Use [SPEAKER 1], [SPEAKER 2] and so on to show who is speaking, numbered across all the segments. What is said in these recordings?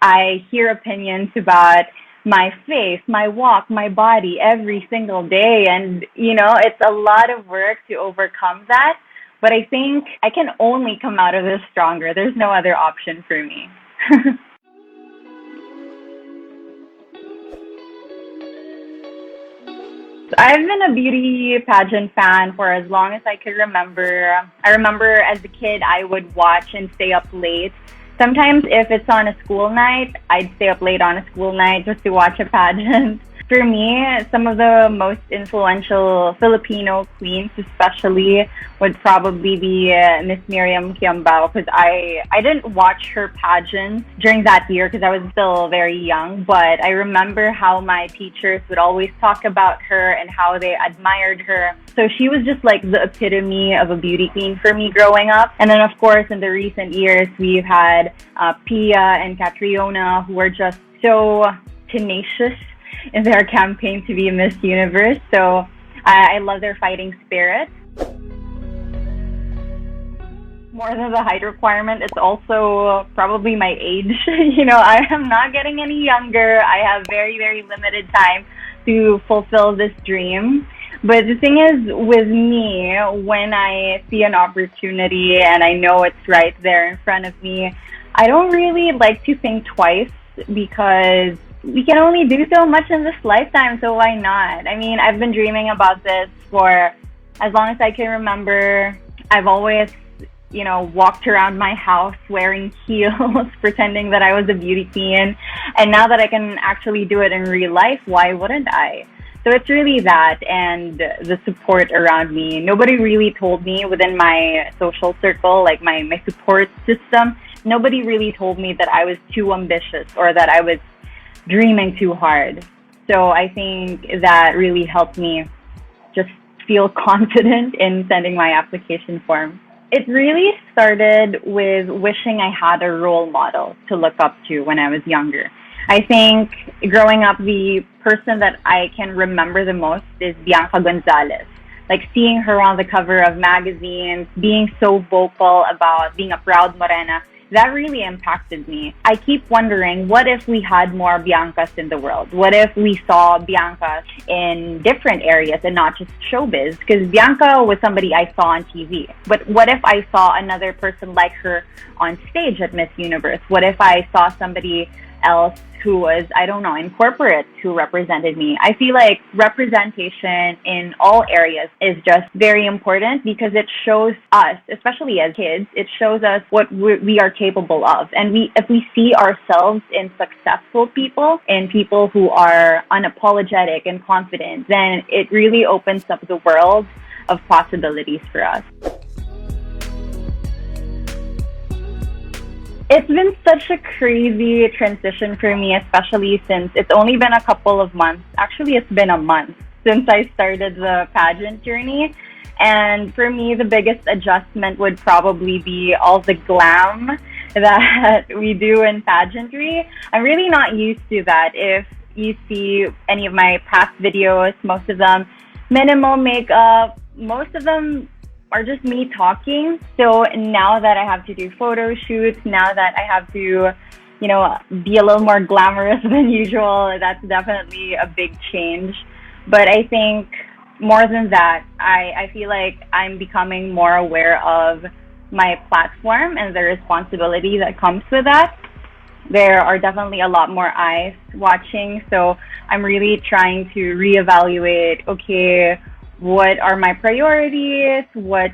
[SPEAKER 1] I hear opinions about my face, my walk, my body every single day. And, it's a lot of work to overcome that. But I think I can only come out of this stronger. There's no other option for me. I've been a beauty pageant fan for as long as I could remember. I remember as a kid, I would watch and stay up late. Sometimes, if it's on a school night, I'd stay up late on a school night just to watch a pageant. For me, some of the most influential Filipino queens, especially, would probably be Miss Miriam Kiambao, because I didn't watch her pageant during that year because I was still very young, but I remember how my teachers would always talk about her and how they admired her. So she was just like the epitome of a beauty queen for me growing up. And then, of course, in the recent years, we've had Pia and Catriona, who were just so tenacious in their campaign to be Miss Universe. So I love their fighting spirit. More than the height requirement, it's also probably my age. I am not getting any younger. I have very, very limited time to fulfill this dream. But the thing is, with me, when I see an opportunity and I know it's right there in front of me, I don't really like to think twice, because we can only do so much in this lifetime, so why not? I mean, I've been dreaming about this for as long as I can remember. I've always, walked around my house wearing heels, pretending that I was a beauty queen. And now that I can actually do it in real life, why wouldn't I? So it's really that, and the support around me. Nobody really told me within my social circle, like my support system, nobody really told me that I was too ambitious or that I was dreaming too hard. So I think that really helped me just feel confident in sending my application form. It really started with wishing I had a role model to look up to when I was younger. I think growing up, the person that I can remember the most is Bianca Gonzalez. Like seeing her on the cover of magazines, being so vocal about being a proud Morena, that really impacted me. I keep wondering, what if we had more Biancas in the world? What if we saw Biancas in different areas and not just showbiz? Because Bianca was somebody I saw on TV. But what if I saw another person like her on stage at Miss Universe? What if I saw somebody else who was, I don't know, in corporate who represented me? I feel like representation in all areas is just very important, because it shows us, especially as kids, it shows us what we are capable of. And if we see ourselves in successful people, in people who are unapologetic and confident, then it really opens up the world of possibilities for us. It's been such a crazy transition for me, especially since it's only been a couple of months. Actually, it's been a month since I started the pageant journey. And for me, the biggest adjustment would probably be all the glam that we do in pageantry. I'm really not used to that. If you see any of my past videos, most of them minimal makeup, most of them are just me talking. So now that I have to do photo shoots, now that I have to, be a little more glamorous than usual, that's definitely a big change. But I think more than that, I feel like I'm becoming more aware of my platform and the responsibility that comes with that. There are definitely a lot more eyes watching, so I'm really trying to reevaluate, okay, what are my priorities? What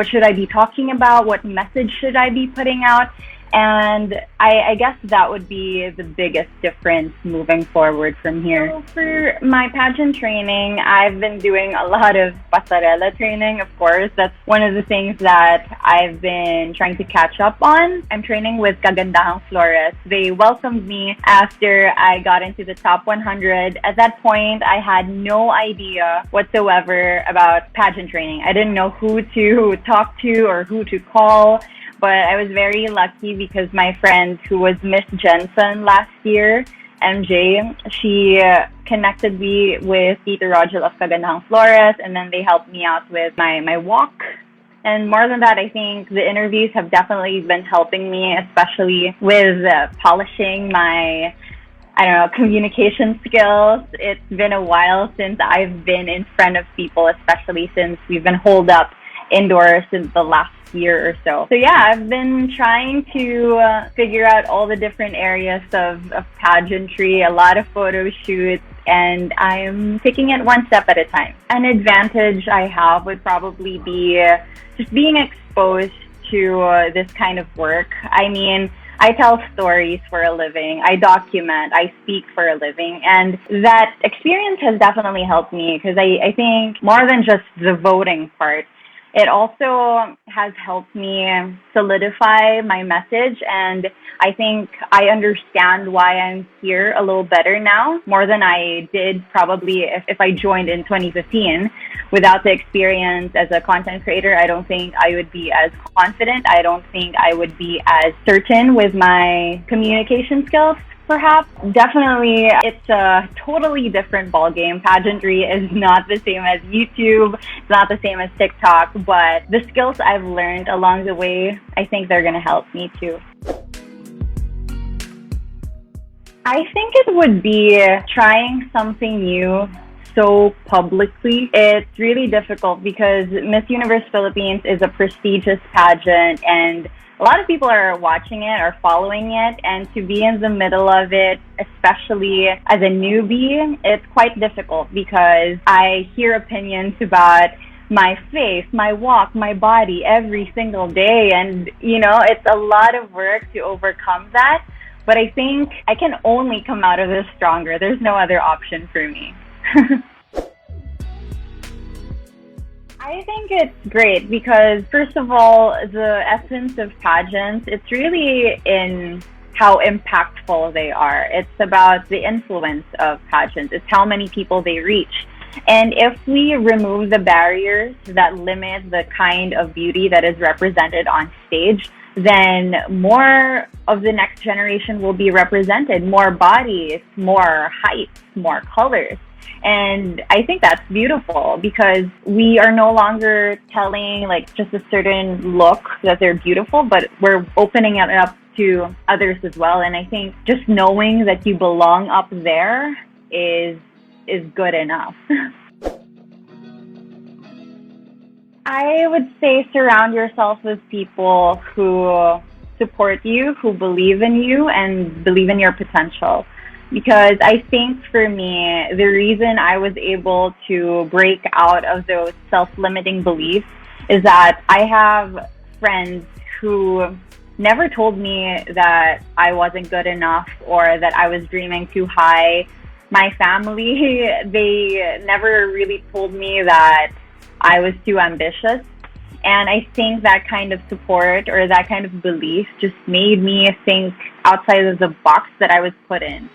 [SPEAKER 1] should I be talking about? What message should I be putting out? And I guess that would be the biggest difference moving forward from here. So for my pageant training, I've been doing a lot of pasarela training, of course. That's one of the things that I've been trying to catch up on. I'm training with Kagandahang Flores. They welcomed me after I got into the top 100. At that point, I had no idea whatsoever about pageant training. I didn't know who to talk to or who to call. But I was very lucky because my friend who was Miss Jensen last year, MJ, she connected me with Tito Rogel of Kagandahang Flores, and then they helped me out with my walk And more than that, I think the interviews have definitely been helping me, especially with polishing my, I don't know, communication skills. It's been a while since I've been in front of people, especially since we've been holed up indoors since the last year or so. So yeah, I've been trying to figure out all the different areas of pageantry, a lot of photo shoots, and I'm taking it one step at a time. An advantage I have would probably be just being exposed to this kind of work. I mean, I tell stories for a living, I document, I speak for a living, and that experience has definitely helped me because I think more than just the voting part, it also has helped me solidify my message, and I think I understand why I'm here a little better now, more than I did probably if I joined in 2015. Without the experience as a content creator, I don't think I would be as confident. I don't think I would be as certain with my communication skills. Perhaps. Definitely, it's a totally different ballgame. Pageantry is not the same as YouTube. It's not the same as TikTok, but the skills I've learned along the way, I think they're going to help me too. I think it would be trying something new so publicly. It's really difficult because Miss Universe Philippines is a prestigious pageant and a lot of people are watching it or following it, and to be in the middle of it, especially as a newbie, it's quite difficult because I hear opinions about my face, my walk, my body every single day, and it's a lot of work to overcome that, but I think I can only come out of this stronger. There's no other option for me. I think it's great because, first of all, the essence of pageants, it's really in how impactful they are. It's about the influence of pageants. It's how many people they reach. And if we remove the barriers that limit the kind of beauty that is represented on stage, then more of the next generation will be represented. More bodies, more heights, more colors. And I think that's beautiful because we are no longer telling like just a certain look that they're beautiful, but we're opening it up to others as well. And I think just knowing that you belong up there is good enough. I would say surround yourself with people who support you, who believe in you and believe in your potential. Because I think for me, the reason I was able to break out of those self-limiting beliefs is that I have friends who never told me that I wasn't good enough or that I was dreaming too high. My family, they never really told me that I was too ambitious. And I think that kind of support or that kind of belief just made me think outside of the box that I was put in.